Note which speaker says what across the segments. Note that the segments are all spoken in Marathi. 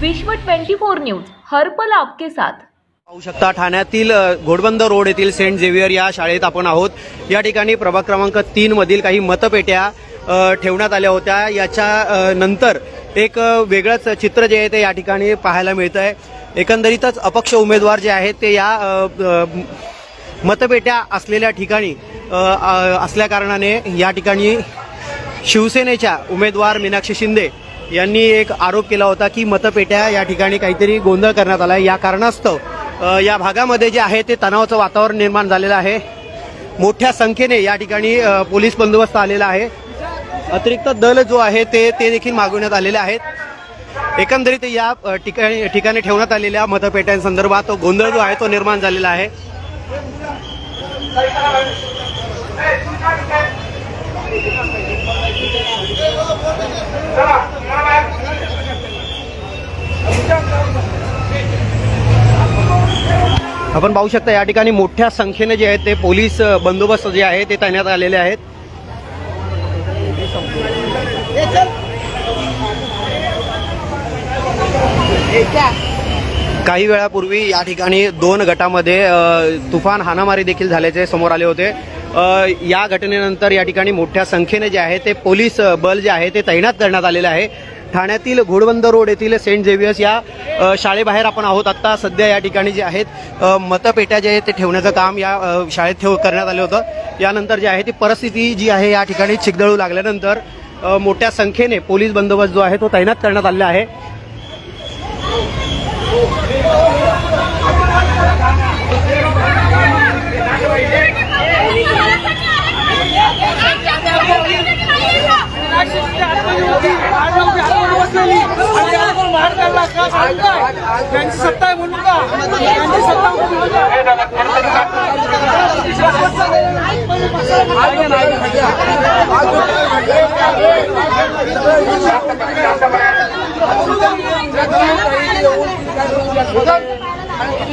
Speaker 1: विश्व 24 न्यूज हरपल आपके साथ।
Speaker 2: पाहू शकता ठाण्यातील घोडबंदर रोड येथील सेंट झेवियर या शाळेत आपण आहोत। या ठिकाणी प्रभाग क्रमांक 3 मधील काही मतपेट्या ठेवण्यात आल्या होत्या। याच्या नंतर एक वेगळंच चित्र जे आहे ते या ठिकाणी पाहायला मिळतं आहे। एकंदरीतच अपक्ष उमेदवार जे आहेत ते या मतपेट्या असलेल्या ठिकाणी असल्या कारणाने या ठिकाणी शिवसेनेच्या उमेदवार मीनाक्षी शिंदे यांनी एक आरोप केला होता की मतपेट्या या ठिकाणी काहीतरी गोंधळ करण्यात आला आहे। या कारणास्तव या भागामध्ये जे आहे ते तणावाचं वातावरण निर्माण झालेलं आहे। मोठ्या संख्येने या ठिकाणी पोलीस बंदोबस्त आलेला आहे। अतिरिक्त दल जो आहे ते देखील मागवण्यात आलेले आहेत। एकंदरीत या ठिकाणी ठेवण्यात आलेल्या मतपेट्यांसंदर्भात गोंधळ जो आहे तो निर्माण झालेला आहे। आपण पाहू शकता या ठिकाणी मोठ्या संख्येने जे आहेत ते पोलीस बंदोबस्त जे आहे ते तैनात आलेले आहेत। काही वेळापूर्वी या ठिकाणी 2 गटामध्ये तुफान हाणामारी देखील झाल्याचे समोर आले होते। या घटनेनंतर या ठिकाणी मोठ्या संख्येने जे आहे ते पोलीस बल जे आहे ते तैनात करण्यात आलेले आहे। ठाण्यातील घोडबंदर रोड येथील सेंट झेवियर्स या शाळेबाहेर आपण आहोत। आता सध्या या ठिकाणी जे आहेत मतपेट्या जे आहेत ते ठेवण्याचं काम या शाळेत करण्यात आलं होतं। यानंतर जे आहे ती परिस्थिती जी आहे या ठिकाणी चिघळू लागल्यानंतर मोठ्या संख्येने पोलीस बंदोबस्त जो आहे तो तैनात करण्यात आलेला आहे।
Speaker 3: सत्ता आहे म्हणून का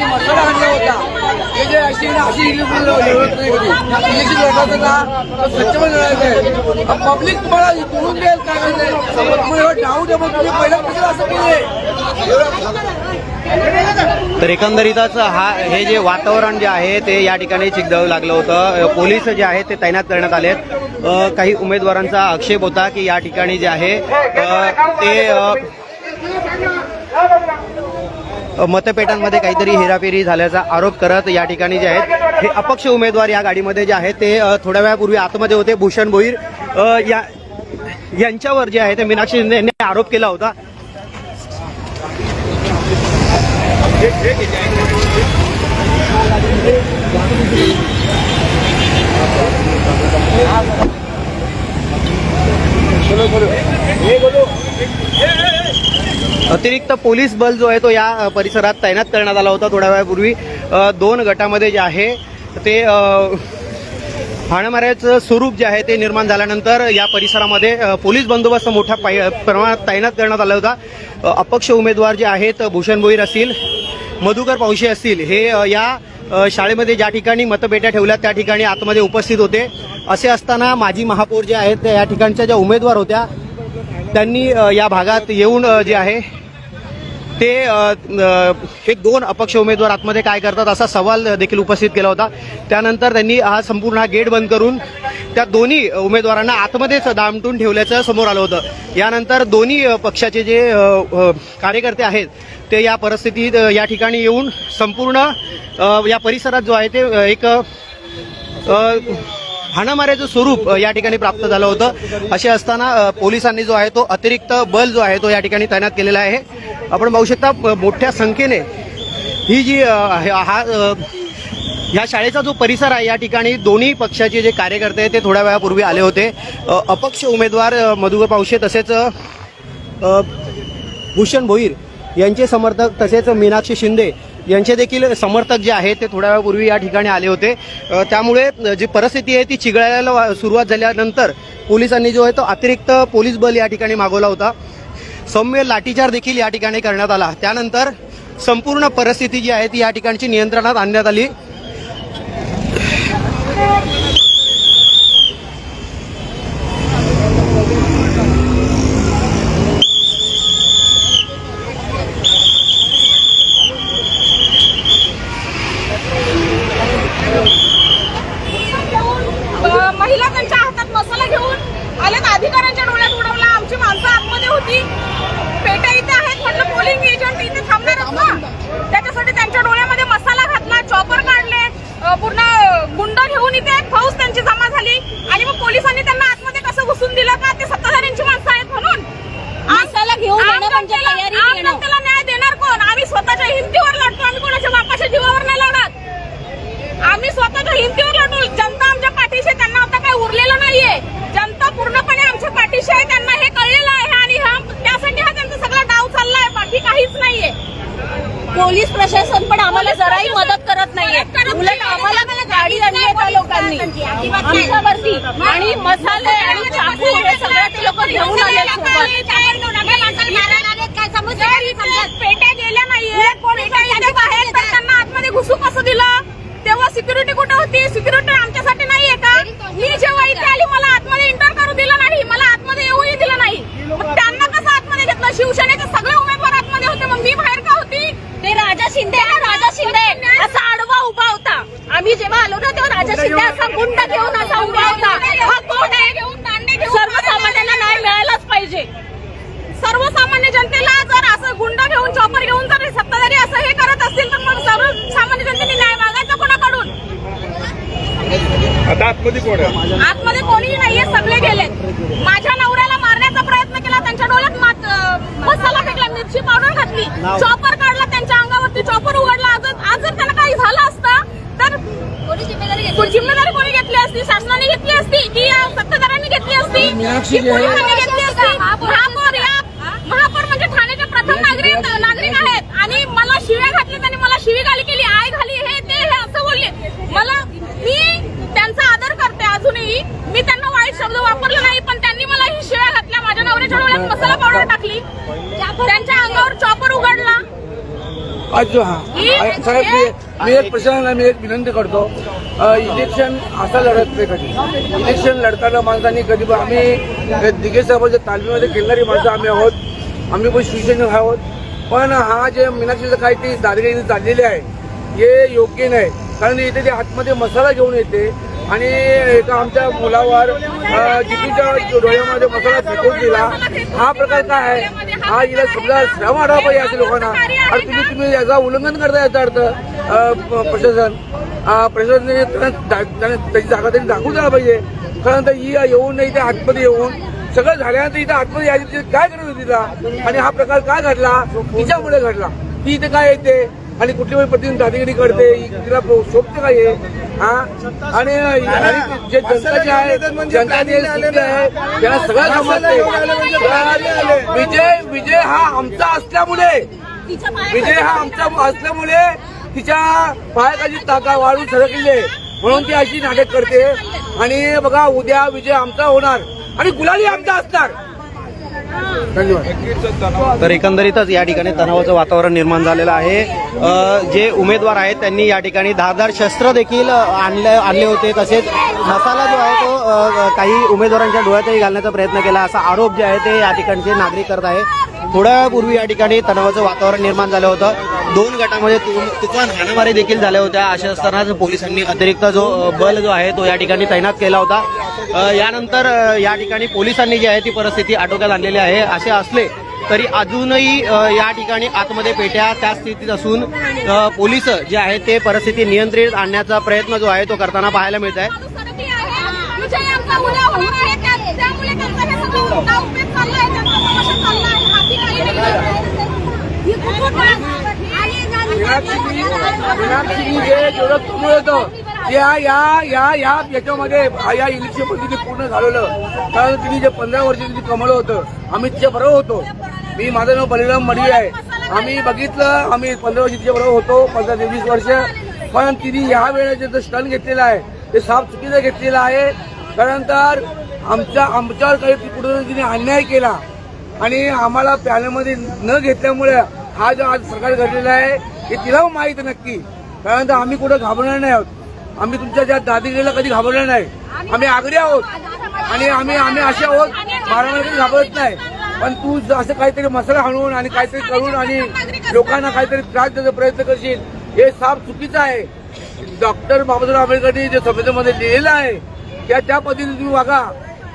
Speaker 3: मसाला आणला होता हे जे अशी इलेक्शन लढत नाही कधी इलेक्शन लढत ना स्वच्छ पण लढायचं आहे। पब्लिक तुम्हाला इकडून देईल काय तुम्हाला डाऊट आहे तुम्ही पहिला कसं असं केलंय।
Speaker 2: तर एकंदरीतच हे जे वातावरण जे आहे ते या ठिकाणी चिघळू लागलं होतं। पोलीस जे आहेत ते तैनात करण्यात आलेत। काही उमेदवारांचा आक्षेप होता की या ठिकाणी जे आहे ते मतपेटांमध्ये काहीतरी हेराफेरी झाल्याचा आरोप करत या ठिकाणी जे आहेत हे अपक्ष उमेदवार या गाडीमध्ये जे आहेत ते थोड्या वेळापूर्वी आतमध्ये होते। भूषण भोईर यांच्यावर जे आहे ते मीनाक्षी शिंदे यांनी आरोप केला होता। अतिरिक्त पोलीस बल जो आहे तो या परिसरात तैनात करण्यात आला होता। थोड्या वेळापूर्वी 2 गटामध्ये जे आहे ते हाणामारीचं स्वरूप जे आहे ते निर्माण झाल्यानंतर या परिसरामध्ये पोलीस बंदोबस्त मोठ्या प्रमाणात तैनात करण्यात आला होता। अपक्ष उमेदवार जे आहेत भूषण भोईर असतील, मधुकर पावशे असतील, हे या शाळेमध्ये ज्या ठिकाणी मतपेट्या ठेवल्या त्या ठिकाणी आतमध्ये उपस्थित होते। असे असताना माजी महापौर जे आहेत या ठिकाणच्या ज्या उमेदवार होत्या त्यांनी या भागात येऊन जे आहे ते एक 2 अपक्ष उमेदवार आतमध्ये काय करतात असा सवाल देखील उपस्थित केला होता। त्यानंतर त्यांनी हा संपूर्ण गेट बंद करून त्या दोन्ही उमेदवारांना आतमध्येच दामटून ठेवल्याचं समोर आलं होतं। यानंतर दोन्ही पक्षाचे जे कार्यकर्ते आहेत ते या परिस्थितीत या ठिकाणी येऊन संपूर्ण या परिसरात जो आहे ते एक हाणामारीचं स्वरूप या ठिकाणी प्राप्त झालं होतं। असे असताना पोलिसांनी जो आहे तो अतिरिक्त बल जो आहे तो या ठिकाणी तैनात केलेला आहे। आपण पाहू शकता मोठ्या संख्येने ही जी या शाळेचा जो परिसर आहे या ठिकाणी दोन्ही पक्षाचे जे कार्यकर्ते आहेत ते थोड्या वेळापूर्वी आले होते। अपक्ष उमेदवार मधुकर पावशे तसेच भूषण भोईर यांचे समर्थक तसेच मीनाक्षी शिंदे यांचे देखील समर्थक जे आहेत ते थोड्या वेळापूर्वी या ठिकाणी आले होते। त्यामुळे जी परिस्थिती आहे ती चिघळायला सुरुवात झाल्यानंतर पोलिसांनी जो आहे तो अतिरिक्त पोलीस बल या ठिकाणी मागवला होता। सौम्य लाठीचार्ज देखील या ठिकाणी करण्यात आला। त्यानंतर संपूर्ण परिस्थिती जी आहे ती या ठिकाणची नियंत्रणात आणण्यात आली।
Speaker 4: करत नाहीये. उलट आम्हाला गाडी आणली आहे त्या लोकांनी आमच्यावरती आणि मसाले आणि चाकू हे सगळं ते लोक घेऊन आले पेट्या गेल्या नाहीये. बाहेर तर त्यांना आतमध्ये घुसू कसं दिलं? तेव्हा सिक्युरिटी कुठे होती? सिक्युरिटी आमच्यासाठी नाहीये का? मी जेव्हा इथे आली मला आतमध्ये एंटर करू दिलं नाही, मला आतमध्ये येऊही दिलं नाही. मग त्यांना कसं आतमध्ये घेतलं? शिवसेनेचे सगळे उमेदवार आतमध्ये होते, मग मी बाहेर का होती? ते राजा शिंदे असा आडवा उभा होता. आम्ही जेव्हा आलो ना तेव्हा राजा शिंदे असा गुंड घेऊन असा उभा होता. हा कोण आहे? सर्वसामान्यांना न्याय मिळायलाच पाहिजे. सर्वसामान्य जनतेला जर असं गुंड घेऊन चॉपर घेऊन जर सत्ताधारी असं हे करत असतील तर मग सर्वसामान्य जनतेने न्याय मागायचा कोणाकडून?
Speaker 5: आता आतमध्ये कोण आहे?
Speaker 4: आतमध्ये कोणीही नाहीये, सगळे गेलेत. माझ्या नवऱ्याला मारण्याचा प्रयत्न केला, त्यांच्या डोळ्यात मसाला फेकला, मिरची पावडर घातली, चॉपर काढला त्यांच्या अंगावरती, चॉपर उघडला. आज जर त्यांना काही झालं असतं तर जिम्मेदारी कोणी घेतली असती? शासनाने घेतली असती की या सत्ताधाऱ्यांनी घेतली असती की पोलिसांनी घेतली असती? महापौर म्हणजे ठाण्याचे प्रथम नागरिक आहेत आणि मला शिव्या घातली, त्यांनी मला शिवीगाळी केली, आय घाली, हे ते हे असं बोलले मला. मी त्यांचा आदर करते अजूनही, मी त्यांना वाईट शब्द वापरले नाही, पण त्यांनी मला ही शिव्या घातल्या. माझ्या नवऱ्याच्या डोळ्यात मसाला पावडर टाकली, त्यांच्या अंगावर चॉपर उघडला.
Speaker 3: मी एक प्रश्न मी एक विनंती करतो. इलेक्शन असं लढत नाही कधी. इलेक्शन लढताना माणसांनी कधी आम्ही दिघे साहेबांच्या तालमीमध्ये खेळणारी माणसं आम्ही आहोत, आम्ही पण शिवसेना आहोत. पण हा जे मीनाक्षीचं काही ती दादागिरी चाललेली आहे हे योग्य नाही. कारण इथे ते आतमध्ये मसाला घेऊन येते आणि एका आमच्या मुलावर जिकीच्या डोळ्यामध्ये मसाला फेकून दिला. हा प्रकार काय आहे? हा हिला समजा श्रम आढावा पाहिजे असे लोकांना. आणि तुम्ही याचा उल्लंघन करता याचा अर्थ प्रशासनाने त्याची जागा त्यांनी दाखवून द्यायला पाहिजे. कारण ही येऊन नाही ते आतमध्ये येऊन सगळं झाल्यानंतर इथं आतमध्ये यायची काय करत होती तिला? आणि हा प्रकार काय घडला? तिच्यामुळे घडला. ती इथे काय येते आणि कुठली प्रतिनिधी दादागिरी करते, तिला शोभते काय आहे? आणि जे जनता जी आहे, जनता जे आहे त्यांना सगळं समजते. विजय हा आमचा असल्यामुळे तिच्या पायाखाली ताका वाढून सरकली आहे म्हणून ती अशी नाटक करते. आणि बघा उद्या विजय आमचा होणार आणि गुलाली आमचा असणार. धन्यवाद.
Speaker 2: तर एकंदरीतच या ठिकाणी तणावाचं वातावरण निर्माण झालेलं आहे. जे उमेदवार आहेत त्यांनी या ठिकाणी धारदार शस्त्र देखील आणले होते. तसेच मसाला जो आहे तो काही उमेदवारांच्या डोळ्यातही घालण्याचा प्रयत्न केला असा आरोप जे आहे ते या ठिकाणचे नागरिक करत आहे. थोड्या वेळापूर्वी या ठिकाणी तणावाचं वातावरण निर्माण झालं होतं. 2 गटामध्ये तुफान हाणामारी देखील झाल्या होत्या. अशा असतानाच पोलिसांनी अतिरिक्त जो बल जो आहे तो या ठिकाणी तैनात केला होता. यानंतर या ठिकाणी पोलिसांनी जी आहे ती परिस्थिती आटोक्यात आणलेली आहे. असे असले तरी अजूनही या ठिकाणी आतमध्ये पेट्या त्या स्थितीत असून पोलीस जे आहे ते परिस्थिती नियंत्रित आणण्याचा प्रयत्न जो आहे तो करताना पाहायला मिळत आहे.
Speaker 3: याच्यामध्ये या इलेक्शन मध्ये ते पूर्ण घालवलं. कारण तिने जे 15 वर्ष तिने कमवलं होतं, आम्ही तिच्या बरोबर होतो. मी माझं नाव बलिराम मडवी आहे. आम्ही बघितलं, आम्ही 15 वर्ष तिच्या बरोबर होतो, 15-20 वर्ष. पण तिने या वेळेला जे स्टन घेतलेला आहे ते साफ चुकीचं घेतलेलं आहे. कारण तर आमच्यावर काही कुठं तिने अन्याय केला आणि आम्हाला पॅनलमध्ये न घेतल्यामुळे हा जो आज सरकार घडलेला आहे हे तिला माहीत नक्की. कारण तर आम्ही कुठं घाबरणार नाही आहोत. आम्ही तुमच्या ज्या दादागिरीला कधी घाबरणार नाही. आम्ही आग्रे आहोत आणि आम्ही असे आहोत मारामारी घाबरत नाही. पण तू असं काहीतरी मसाला हाणून आणि काहीतरी करून आणि लोकांना काहीतरी त्रास देण्याचा प्रयत्न करशील हे साफ चुकीचं आहे. डॉक्टर बाबासाहेब आंबेडकरांनी जे संविधानामध्ये लिहिलेलं आहे त्या पद्धतीने तुम्ही वागा.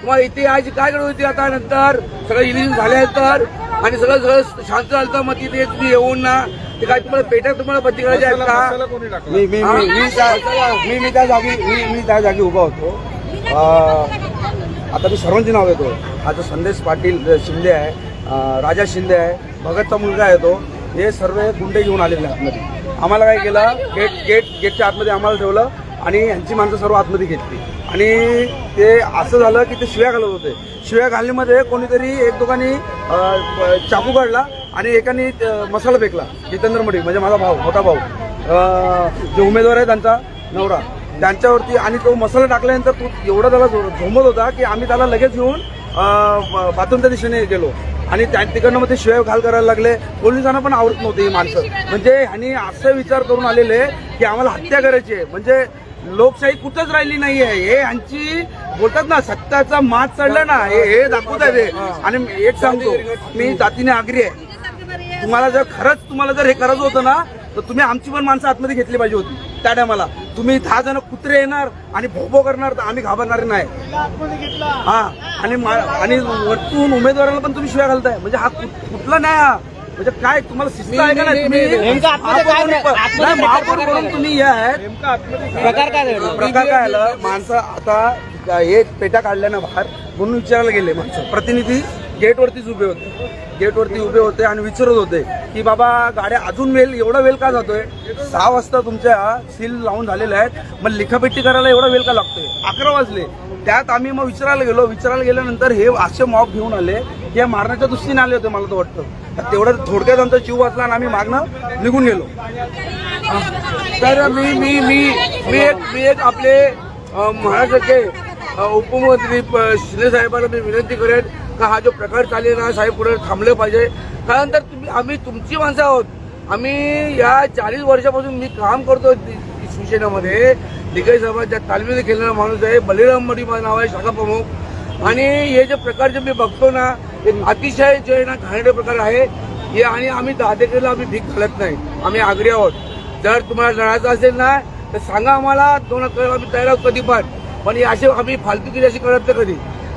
Speaker 3: तुम्हाला इथे यायची काय गरज होती? आता नंतर सगळं इलेक्शन झाल्यानंतर आणि सगळं शांत झालं तर मग तिथे तुम्ही येऊन ना ते काय तुम्हाला पेट्या तुम्हाला बत्ती करायची आहेत का?
Speaker 5: मी त्या जागी उभा होतो. आता मी सर्वांची नाव घेतो. आता संदेश पाटील शिंदे आहे, राजा शिंदे आहे, भगतचा मुलगा आहे तो. हे सर्व गुंडे घेऊन आलेले आतमध्ये. आम्हाला काय केलं, गेटच्या आतमध्ये आम्हाला ठेवलं आणि यांची माणसं सर्व आतमध्ये घेतली. आणि ते असं झालं की ते शिव्या घालत होते. शिव्या घालण्यामध्ये कोणीतरी एक दोघांनी चाकू काढला आणि एकाने मसाला फेकला. जितेंद्र मडवी म्हणजे माझा भाऊ, मोठा भाऊ. जे उमेदवार आहे त्यांचा नवरा त्यांच्यावरती, आणि तो मसाला टाकल्यानंतर तो एवढा त्याला झोंबत होता की आम्ही त्याला लगेच घेऊन बाथरूमच्या दिशेने गेलो आणि तिकडनं मग ते शिवाय घाल करायला लागले. पोलिसांना पण आवडत नव्हते ही माणसं. म्हणजे ह्यांनी असं विचार करून आलेले की आम्हाला हत्या करायची आहे. म्हणजे लोकशाही कुठंच राहिली नाहीये. हे यांची बोलतात ना सत्याचा मात चढला ना, हे दाखवत आहे ते. आणि एक सांगतो, मी जातीने आग्री आहे. तुम्हाला जर हे करायचं होतं ना तर तुम्ही आमची पण माणसं आतमध्ये घेतली पाहिजे होती त्या टायमाला. तुम्ही 10 जण कुत्रे येणार आणि भोभो करणार तर आम्ही घाबरणार नाही. हा, आणि वरतून उमेदवाराला पण तुम्ही शिव्या घालताय. म्हणजे हा कुठला न्याय हा? म्हणजे काय तुम्हाला शिस्त आहे का नाही? महापौर म्हणून तुम्ही हे आहेत. प्रकार काय आलं, माणसं आता हे पेट्या काढल्या ना बाहेर म्हणून विचारायला गेले. माणसं प्रतिनिधी गेटवरतीच उभे होते आणि विचारत होते की बाबा गाड्या अजून एवढा वेळ का जातोय? 6 वाजता तुमच्या सील लावून झालेल्या आहेत, मग लिखापेट्टी करायला एवढा वेळ का लागतोय? 11 वाजले. त्यात आम्ही मग विचारायला गेल्यानंतर हे असे मॉब घेऊन आले की हे मारण्याच्या दृष्टीने आले होते. मला तर वाटतं तेवढं थोडक्यात आमचा जीव वाचला आणि आम्ही मागणं निघून गेलो.
Speaker 3: तर मी एक आपले महाराष्ट्राचे उपमुख्यमंत्री शिंदे साहेबांना मी विनंती करेन का हा जो प्रकार चालेल ना साहेब पुढे थांबले पाहिजे. कारण तर आम्ही तुमची माणसं आहोत. आम्ही या 40 वर्षापासून मी काम करतो शिवसेनेमध्ये. दिग्गज साहेबांच्या तालमीने खेळणारा माणूस आहे. बलिराम मडी माझं नाव आहे, शाखा प्रमुख. आणि हे जे प्रकार जे मी बघतो ना एक अतिशय जे आहे ना घाणेरडे प्रकार आहे हे. आणि आम्ही दादेकीला आम्ही भीक घालत नाही. आम्ही आग्री आहोत. जर तुम्हाला लढायचं असेल ना तर सांगा आम्हाला. 2 करायला आम्ही तयार आहोत कधी पण हे असे आम्ही फालतूगिरी अशी करत नाही कधी.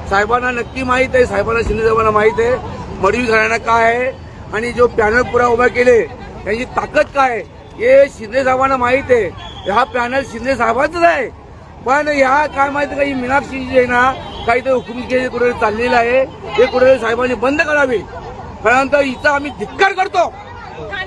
Speaker 3: साहेबांना नक्की माहीत आहे, साहेबांना शिंदे साहेबांना माहीत आहे मडवी घराणा काय आहे आणि जो पॅनल पुरा उभा केले त्यांची ताकद काय आहे हे शिंदे साहेबांना माहीत आहे. हा पॅनल शिंदे साहेबांचाच आहे. पण ह्या काय माहिती का ही मीनाक्षी जी आहे ना काहीतरी हुकुमशाही कुठे चाललेलं आहे. हे कुठे साहेबांनी बंद करावे. त्यानंतर हिचा आम्ही धिक्कार करतो.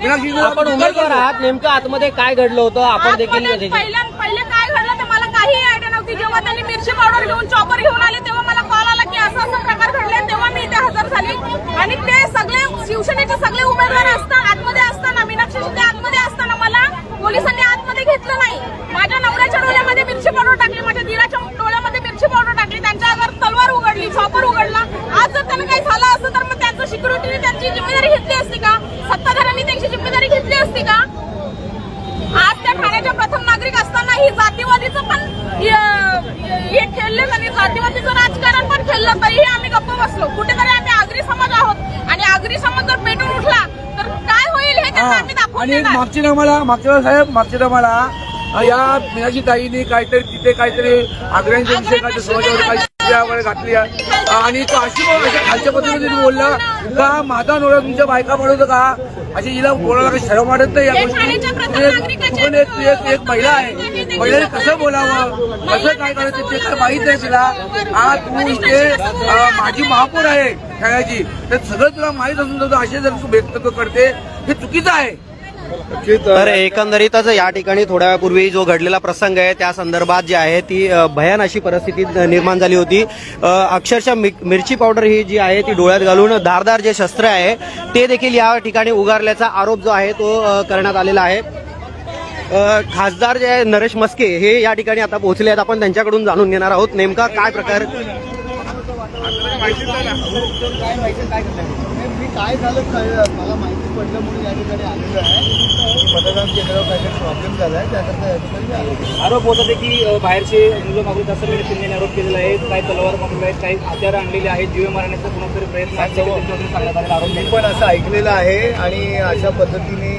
Speaker 3: मीनाक्षी
Speaker 2: आपण उमेदवार आहात, नेमकं आतमध्ये काय घडलं होतं आपण देखील
Speaker 4: पहिले काय घडलं ते मला काही आयडिया नव्हती. जेव्हा त्यांनी मिरची पावडर घेऊन चॉपर घेऊन आले तेव्हा मला कॉल आला की असं प्रकार घडले. तेव्हा मी इथे हजर झाली आणि ते सगळे शिवसेनेचे सगळे उमेदवार आतमध्ये असताना मीनाक्षी शिंदे आतमध्ये असताना मला पोलिसांनी आतमध्ये घेतलं नाही. माझ्या नवऱ्याच्या डोळ्यामध्ये मिरची पावडर टाकली, माझ्या दिराच्या डोळ्यामध्ये मिरची पावडर टाकली, त्यांच्या अंगावर तलवार उघडली, चॉपर उघडला. आज जर त्यांना काही झालं असतं तर मग त्यांचं सिक्युरिटीने त्यांची जिम्मेदारी घेतली असती का? सत्ताधाऱ्यांनी त्यांची जिम्मेदारी घेतली असती का? आज त्या ठाण्याच्या प्रथम नागरिक असताना ही जातीवादीचं पण हे खेळलं आणि जातीवादीचं राजकारण पण खेळलं तरीही आम्ही गप्प बसलो. कुठेतरी आम्ही आगरी समाज आहोत आणि आगरी समाज जर पेटून उठला तर काय होईल हे त्यांना आम्ही दाखवून
Speaker 5: आणि
Speaker 4: देणार.
Speaker 5: मागच्या टायमाला या मीनाक्षी ताईंनी काहीतरी तिथे काहीतरी आग्रहांच्या विषय काहीतरी समाजावर काही शिव्या वगैरे घातली आणि तो अशी खालच्या पद्धतीने बोलला का माझा नवरा तुमच्या बायका पडवतो का अशी हिला बोलायला काही शरम वाटत नाही. या गोष्टी एक महिला आहे, महिलाने कसं बोलावं कसं काय करायचं ते काय माहीत नाही तिला. तू इथे माझी महापौर आहे ठाण्याची तर सगळं तुला माहीत असून सुद्धा असे जर तू व्यक्त करते हे चुकीचं आहे.
Speaker 2: तर एकंदरीतच या ठिकाणी थोड्या वेळापूर्वी जो घडलेला प्रसंग आहे त्या संदर्भात जी आहे ती भयान अशी परिस्थिती निर्माण झाली होती. अक्षरशः मिरची पावडर ही जी आहे ती डोळ्यात घालून धारदार जे शस्त्र आहे ते देखील या ठिकाणी उगारल्याचा आरोप जो आहे तो करण्यात आलेला आहे. खासदार जे नरेश मस्के हे या ठिकाणी आता पोहोचले आहेत. आपण त्यांच्याकडून जाणून घेणार आहोत नेमका काय प्रकार.
Speaker 6: काय झालं मला माहिती पडलं म्हणून या ठिकाणी आलेलो आहे. मतदान केंद्रावर काहीतरी प्रॉब्लेम झाला आहे त्याकरता या ठिकाणी आलेलो.
Speaker 7: आरोप होत होते की बाहेरचे मुलं मागून असं शिंदेने आरोप केलेला आहे. काही तलवार मागून आहेत, काही हत्यार आणलेले आहेत, जीवे मारण्याचा कुणातरी प्रयत्न आरोप
Speaker 6: मी पण असं ऐकलेलं आहे आणि अशा पद्धतीने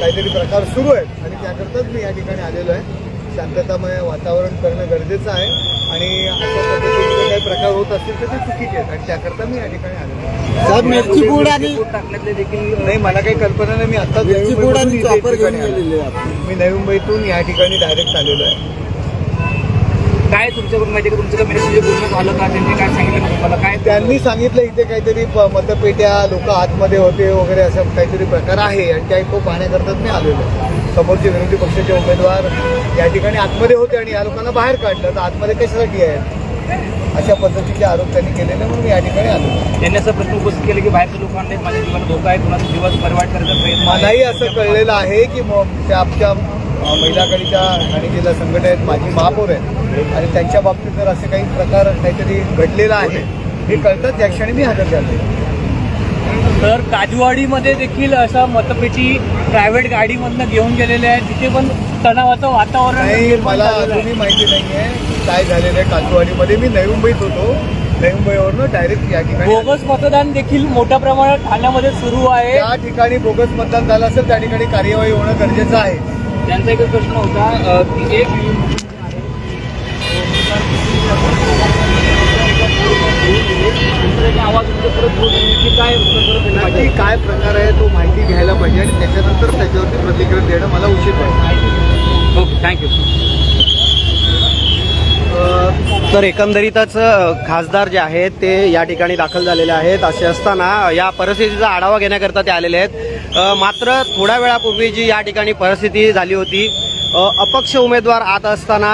Speaker 6: काहीतरी प्रकार सुरू आहेत आणि त्याकरताच मी या ठिकाणी आलेलो आहे. शांततामय वातावरण करणं गरजेचं आहे आणि अशा पद्धतीने काही प्रकार होत असतील तर ते चुकीचे आहेत आणि त्याकरता मी या ठिकाणी आलेलो आहे.
Speaker 7: साहेब मिरची पूड आणि टाकण्यातले देखील
Speaker 6: नाही मला काही कल्पना नाही. मी आता मी नवी मुंबईतून या ठिकाणी डायरेक्ट आलेलो आहे.
Speaker 7: काय तुमच्याकडून माहिती का तुमचं मिरची बोलणं झालं का? त्यांनी काय सांगितलं तुम्हाला? काय
Speaker 6: त्यांनी सांगितलं इथे काहीतरी मतपेट्या लोक आतमध्ये होते वगैरे असं काहीतरी प्रकार आहे आणि त्या तो पाहण्याकरताच मी आलेलो आहे. समोरचे विरोधी पक्षाचे उमेदवार या ठिकाणी आतमध्ये होते आणि या लोकांना बाहेर काढलं तर आतमध्ये कशासाठी आहे अशा पद्धतीचे आरोप त्यांनी केलेले म्हणून मी या ठिकाणी आलो.
Speaker 7: त्यांनी असं प्रश्न उपस्थित केले की बाहेरच्या लोकांनी माझ्या जीवाला धोका आहे, कुणाचा जीवाचा परिवार करायचा प्रयत्न.
Speaker 6: मलाही असं कळलेलं आहे की आमच्या महिला आघाडीच्या ठाणे जिल्हा संघटना आहेत, माजी महापौर आहेत आणि त्यांच्या बाबतीत जर असे काही प्रकार काहीतरी घडलेला आहे हे कळतं त्या क्षणी मी हजर झालो.
Speaker 7: तर काजूवाडीमध्ये देखील अशा मतपेटी प्रायव्हेट गाडीमधनं घेऊन गेलेले आहेत, तिथे पण तणावाचं वातावरण
Speaker 6: नाही,
Speaker 7: निर्माण
Speaker 6: मला
Speaker 7: झालेलं आहे.
Speaker 6: अजूनही माहिती नाही आहे की काय झालेलं आहे काजूवाडीमध्ये. मी नवी मुंबईत होतो, नवी मुंबईवरनं डायरेक्ट या ठिकाणी
Speaker 7: बोगस मतदान देखील मोठ्या प्रमाणात ठाण्यामध्ये सुरू आहे.
Speaker 6: त्या ठिकाणी बोगस मतदान झालं असेल त्या ठिकाणी कार्यवाही होणं गरजेचं आहे.
Speaker 7: त्यांचा एकच प्रश्न होता की एक आवाज काय
Speaker 6: नक्की काय प्रकार आहे तो माहिती घ्यायला पाहिजे आणि त्याच्यानंतर त्याच्यावरती प्रतिक्रिया देणं मला उचित वाटतं.
Speaker 7: Okay, thank you.
Speaker 2: तर एकंदरीतच खासदार जे आहेत ते या ठिकाणी दाखल झालेले आहेत. असे असताना या परिस्थितीचा आढावा घेण्याकरता ते आलेले आहेत. मात्र थोड्या वेळापूर्वी जी या ठिकाणी परिस्थिती झाली होती, अपक्ष उमेदवार आत असताना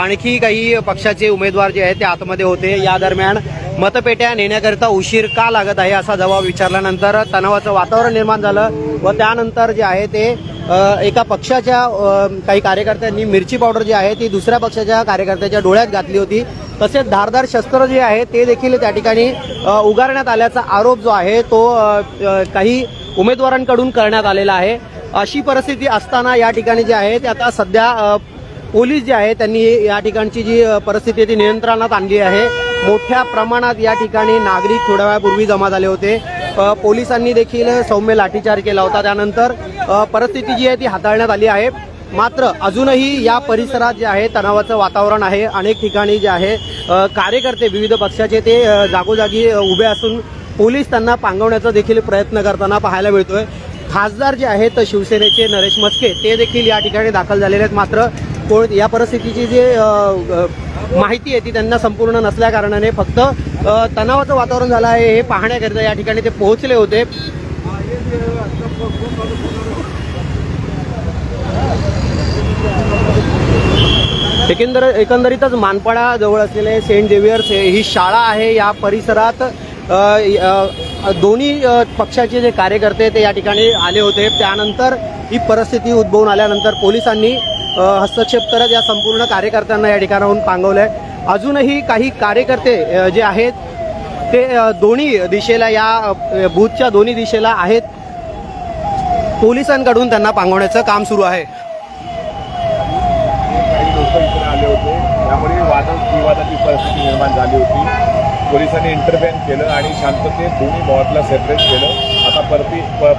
Speaker 2: आणखी काही पक्षाचे उमेदवार जे आहेत ते आतमध्ये होते. या दरम्यान मतपेट्या नेण्याकरता उशीर का लागत आहे असा जबाब विचारल्यानंतर तणावाचं वातावरण निर्माण झालं व त्यानंतर जे आहे ते एका पक्षाच्या काही कार्यकर्त्यांनी मिरची पावडर जी आहे ती दुसऱ्या पक्षाच्या कार्यकर्त्याच्या डोळ्यात घातली होती. तसेच धारदार शस्त्र जे आहे ते देखील त्या ठिकाणी उगारण्यात आल्याचा आरोप जो आहे तो काही उमेदवारांकडून करण्यात आलेला आहे. अशी परिस्थिती असताना या ठिकाणी जे आहे ते आता सध्या पोलीस जे आहे त्यांनी या ठिकाणची जी परिस्थिती ती नियंत्रणात आणली आहे. मोठ्या प्रमाणात या ठिकाणी नागरिक थोड्या वेळापूर्वी जमा झाले होते. पोलिसांनी देखील सौम्य लाठीचार्ज केला होता. त्यानंतर परिस्थिती जी आहे ती हाताळण्यात आली आहे. मात्र अजूनही या परिसरात जे आहे तणावाचं वातावरण आहे. अनेक ठिकाणी जे आहे कार्यकर्ते विविध पक्षाचे ते जागोजागी उभे असून पोलीस त्यांना पांगवण्याचा देखील प्रयत्न करताना पाहायला मिळतोय. खासदार जे आहेत शिवसेनेचे नरेश म्हस्के ते देखील या ठिकाणी दाखल झालेले आहेत. मात्र या परिस्थितीची जी माहिती आहे ती त्यांना संपूर्ण नसल्या कारणाने फक्त तणावाचं वातावरण झालं आहे हे पाहण्याकरिता या ठिकाणी ते पोहोचले होते. एकंदरीतच मानपाडा जवळ असलेले सेंट झेवियर्स ही शाळा आहे. या परिसरात दोन्ही पक्षाचे जे कार्यकर्ते ते या ठिकाणी आले होते. त्यानंतर ही परिस्थिती उद्भवून आल्यानंतर पोलिसांनी हस्तक्षेप करत या संपूर्ण कार्यकर्त्यांना या ठिकाणाहून पांगवलंय. अजूनही काही कार्यकर्ते जे आहेत ते दोन्ही दिशेला या बूथच्या दोन्ही दिशेला आहेत. पोलिसांकडून त्यांना पांगवण्याचं काम सुरू आहे.
Speaker 8: काही लोक इकडे आले होते, त्यामुळे विवादाची परिस्थिती निर्माण झाली होती. पोलिसांनी इंटरव्हेन केलं आणि शांततेत दोन्ही बॉटला सेपरेट केलं. आता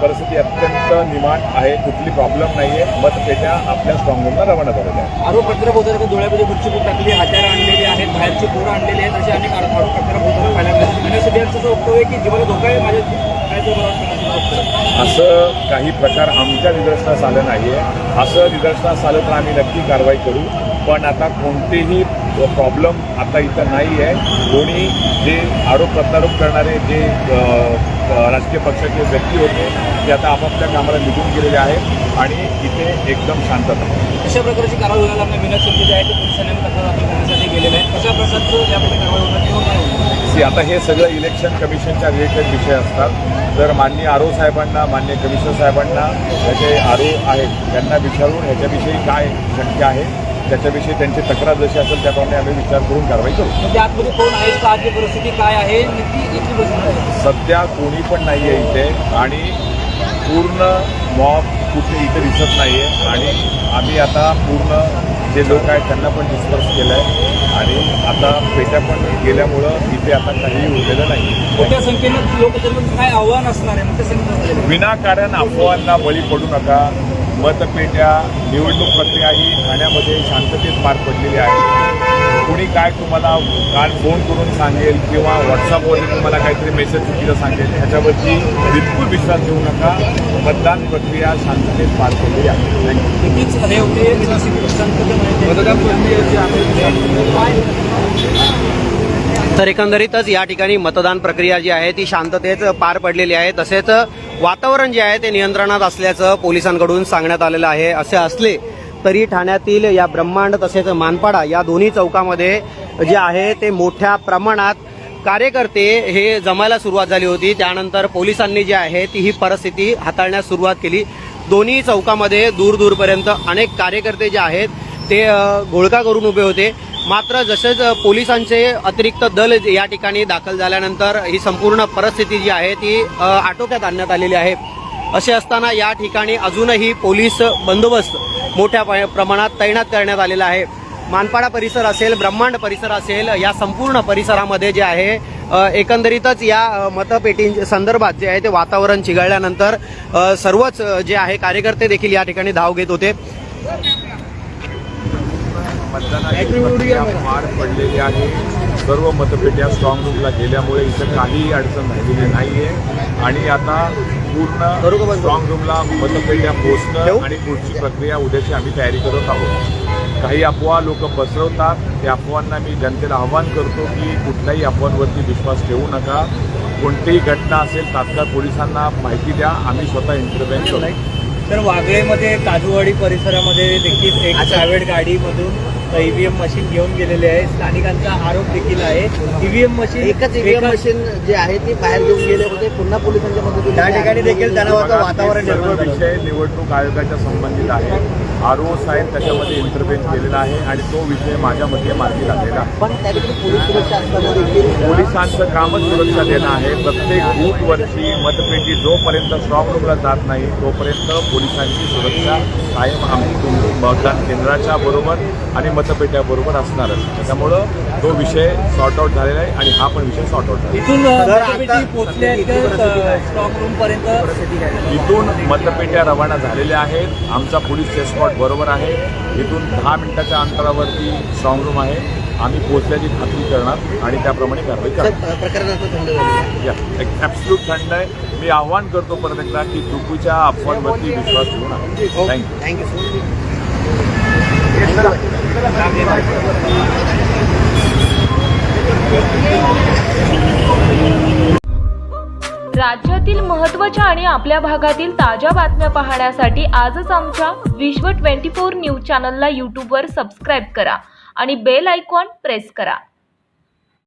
Speaker 8: परिस्थिती अत्यंत निमाण आहे, कुठली प्रॉब्लेम नाही आहे. मतपेट्या आपल्या स्ट्रॉंगरूमला रवाना झालेल्या आहेत.
Speaker 7: आरोपपत्र बोलताना डोळ्यामध्ये गुच्छ टाकली, हत्यारं आणलेली आहेत, बाहेरची पोरं आणलेली आहेत, असे अनेक आरोपपत्र बोलताना पाहायला मिळतात. मनसे यांचं वक्तव्य आहे की जीवाला धोका आहे, माझ्या
Speaker 8: असं काही प्रकार आमच्या निदर्शनास आलं नाही आहे. असं निदर्शनास आलं तर आम्ही नक्की कारवाई करू. पण आता कोणतेही प्रॉब्लेम आता इथं नाही आहे. कोणी जे आरोप प्रत्यारोप करणारे जे राजकीय पक्षाचे व्यक्ती होते ते आता आपापल्या कामाला निघून गेलेले आहेत आणि इथे एकदम शांतता आहे.
Speaker 7: अशा प्रकारची कारवाई व्हायला लागणार. विनाश शिंदे जे आहे ते पोलिसांनी तक्रार दाखल करण्यासाठी गेलेले आहेत. कशा प्रकारचं यामध्ये कारवाई होणार किंवा काय होणार?
Speaker 8: आता हे सगळं इलेक्शन कमिशनच्या रिलेटेड विषय असतात. तर माननीय आरो साहेबांना, माननीय कमिशनर साहेबांना त्याचे आरो आहेत त्यांना विचारून ह्याच्याविषयी काय शक्य आहे त्याच्याविषयी त्यांची तक्रार जशी असेल त्याप्रमाणे आम्ही विचार करून कारवाई करू.
Speaker 7: म्हणजे आतमध्ये कोण आहे का, आजची परिस्थिती काय आहे, इथली परिस्थिती
Speaker 8: सध्या कोणी पण नाही आहे इथे आणि पूर्ण मॉब कुठे इथे दिसत नाही आहे. आणि आम्ही आता पूर्ण जे लोक आहेत त्यांना पण डिस्पर्स केलं आहे आणि आता पेट्या पण गेल्यामुळं इथे आता काही उरलेलं नाही.
Speaker 7: मोठ्या संख्येनं लोक काय आव्हान असणार आहे मोठ्या संख्येनं?
Speaker 8: विनाकारण अफवांना बळी पडू नका. मतपेट्या निवडणूक प्रक्रिया ही ठाण्यामध्ये शांततेत पार पडलेली आहे. कुणी काय तुम्हाला काल फोन करून सांगेल किंवा व्हॉट्सअपवरून तुम्हाला काहीतरी मेसेज चुकीचं सांगेल ह्याच्यावरती बिलकुल विश्वास ठेवू नका. मतदान प्रक्रिया शांततेत पार पडलेली आहे.
Speaker 7: नक्कीच हे होते
Speaker 8: मतदान प्रक्रियेची
Speaker 2: तर एकंदरीतच या ठिकाणी मतदान प्रक्रिया जी आहे ती शांततेत पार पडलेली आहे. तसेच वातावरण जे आहे ते नियंत्रणात असल्याचं पोलिसांकडून सांगण्यात आलेलं आहे. असे असले तरी ठाण्यातील या ब्रह्मांड तसेच मानपाडा या दोन्ही चौकामध्ये जे आहे ते मोठ्या प्रमाणात कार्यकर्ते हे जमायला सुरुवात झाली होती. त्यानंतर पोलिसांनी जे आहे ती ही परिस्थिती हाताळण्यास सुरुवात केली. दोन्ही चौकामध्ये दूरपर्यंत अनेक कार्यकर्ते जे आहेत ते घोळका करून उभे होते. मात्र जसेच पोलिसांचे अतिरिक्त दल या ठिकाणी दाखल झाल्यानंतर ही संपूर्ण परिस्थिती जी आहे ती आटोक्यात आणण्यात आलेली आहे. असे असताना या ठिकाणी अजूनही पोलीस बंदोबस्त मोठ्या प्रमाणात तैनात करण्यात आलेला आहे. मानपाडा परिसर असेल, ब्रह्मांड परिसर असेल, या संपूर्ण परिसरामध्ये जे आहे एकंदरीतच या मतपेटींच्या संदर्भात जे आहे ते वातावरण चिघळल्यानंतर सर्वच जे आहे कार्यकर्ते देखील या ठिकाणी धाव घेत होते.
Speaker 8: मतदानाची प्रक्रिया पार पडलेली आहे. सर्व मतपेट्या स्ट्रॉंग रूमला गेल्यामुळे इथं काहीही अडचण राहिलेली नाही आहे आणि आता पूर्ण स्ट्रॉंग रूमला मतपेट्या पोहोचणं आणि पुढची प्रक्रिया उद्याची आम्ही तयारी करत आहोत. काही अफवा लोक पसरवतात, त्या अफवांना मी जनतेला आवाहन करतो की कुठल्याही अफवांवरती विश्वास ठेवू नका. कोणतीही घटना असेल तात्काळ पोलिसांना माहिती द्या, आम्ही स्वतः इंटरव्हेन करू.
Speaker 7: तर वागळेमध्ये काजूवाडी परिसरामध्ये देखील एक प्रायव्हेट गाडीमधून ईव्हीएम मशीन घेऊन गेलेले आहे. स्थानिकांचा आरोप देखील आहे ईव्हीएम मशीन
Speaker 2: मशीन जे आहे ती बाहेर घेऊन गेले होते. पुन्हा पोलिसांच्या मदतीने
Speaker 6: त्या ठिकाणी देखील तणावाचं वातावरण
Speaker 8: सर्व
Speaker 6: निर्माण झालं.
Speaker 8: विषय निवडणूक आयोगाच्या संबंधित आहे. आरओ साहेब त्याच्यामध्ये इंटरव्हेन केलेला आहे आणि तो विषय माझ्या मते मार्गी लागलेला आहे.
Speaker 2: पण त्या ठिकाणी पोलीस सुरक्षा असताना देखील
Speaker 8: पोलिसांचं कामच सुरक्षा देणं आहे. प्रत्येक बूथवरची मतपेटी जोपर्यंत स्ट्रॉंग रूमला जात नाही तोपर्यंत पोलिसांची सुरक्षा कायम आम्ही मतदान केंद्राच्या बरोबर आणि मतपेट्या बरोबर असणारच. त्याच्यामुळं तो विषय सॉर्ट आउट झालेला आहे आणि हा पण विषय सॉर्ट आउट झाला.
Speaker 7: इथून मतपेटी पोहोचल्या स्ट्रॉंग रूम पर्यंत.
Speaker 8: इथून मतपेट्या रवाना झालेल्या आहेत. आमचा पोलीस एस्कॉर्ट बरोबर आहे. इथून 10 मिनिटाच्या अंतरावरती स्ट्रॉंग रूम आहे. आम्ही पोहोचल्याची खात्री करणार आणि त्याप्रमाणे कारवाई करणार.
Speaker 2: प्रकरणाचं थंड झालं.
Speaker 8: ॲब्सल्यूट थंड आहे. मी आव्हान करतो परत एकदा की चुकीच्या अफवांवरती विश्वास ठेवू नका.
Speaker 2: थँक्यू सो
Speaker 1: राज्यातील महत्त्वाच्या आणि आपल्या भागातील ताज्या बातम्या पाहण्यासाठी आजच आमच्या विश्व 24 न्यूज चॅनलला यूट्यूबवर सबस्क्राईब करा आणि बेल आयकॉन प्रेस करा.